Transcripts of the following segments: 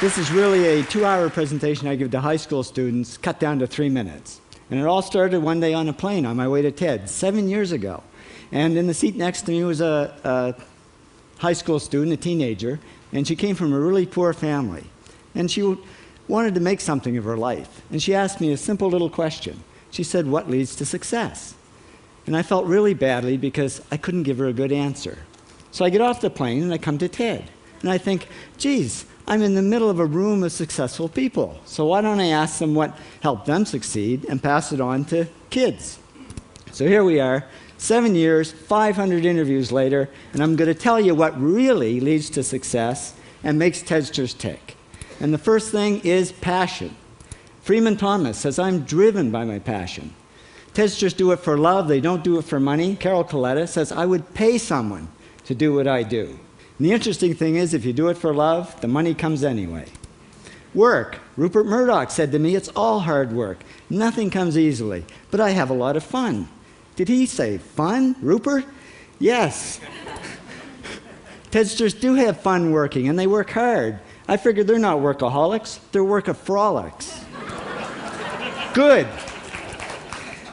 This is really a 2-hour presentation I give to high school students, cut down to 3 minutes. And it all started one day on a plane on my way to TED, 7 years ago. And in the seat next to me was a high school student, a teenager, and she came from a really poor family. And she wanted to make something of her life. And she asked me a simple little question. She said, "What leads to success?" And I felt really badly because I couldn't give her a good answer. So I get off the plane and I come to TED. And I think, geez, I'm in the middle of a room of successful people. So why don't I ask them what helped them succeed and pass it on to kids? So here we are, 7 years, 500 interviews later, and I'm going to tell you what really leads to success and makes TEDsters tick. And the first thing is passion. Freeman Thomas says, "I'm driven by my passion." TEDsters do it for love, they don't do it for money. Carol Coletta says, "I would pay someone to do what I do." And the interesting thing is, if you do it for love, the money comes anyway. Work. Rupert Murdoch said to me, "It's all hard work. Nothing comes easily, but I have a lot of fun." Did he say fun, Rupert? Yes. TEDsters do have fun working, and they work hard. I figure they're not workaholics, they're workaholics. Good.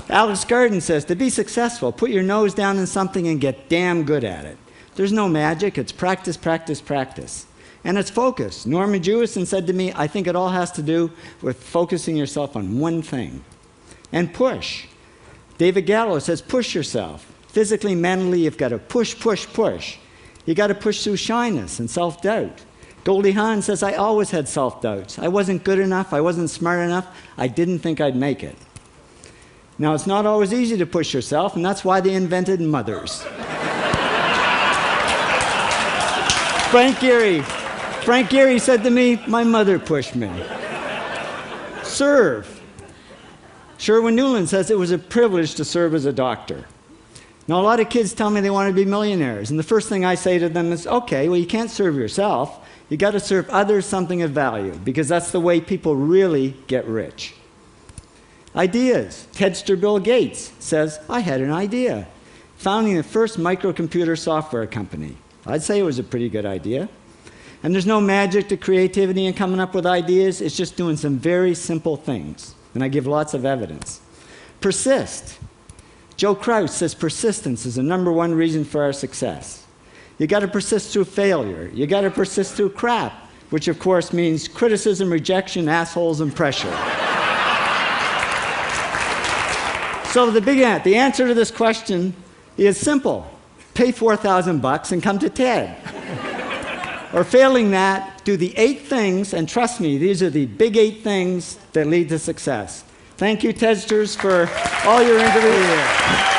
Alex Garden says, to be successful, put your nose down in something and get damn good at it. There's no magic, it's practice, practice, practice. And it's focus. Norman Jewison said to me, "I think it all has to do with focusing yourself on one thing." And push. David Gallo says, push yourself. Physically, mentally, you've got to push, push, push. You got to push through shyness and self-doubt. Goldie Hawn says, "I always had self-doubts. I wasn't good enough, I wasn't smart enough, I didn't think I'd make it." Now, it's not always easy to push yourself, and that's why they invented mothers. Frank Gehry said to me, "My mother pushed me." Serve. Sherwin Nuland says it was a privilege to serve as a doctor. Now, a lot of kids tell me they want to be millionaires, and the first thing I say to them is, okay, well, you can't serve yourself. You got to serve others something of value, because that's the way people really get rich. Ideas. TEDster Bill Gates says, "I had an idea." Founding the first microcomputer software company. I'd say it was a pretty good idea. And there's no magic to creativity and coming up with ideas. It's just doing some very simple things. And I give lots of evidence. Persist. Joe Kraus says persistence is the #1 reason for our success. You got to persist through failure. You got to persist through crap, which of course means criticism, rejection, assholes, and pressure. So the answer to this question is simple. Pay $4,000 and come to TED. Or failing that, do the 8 things, and trust me, these are the big 8 things that lead to success. Thank you, TEDsters, for all your interviews.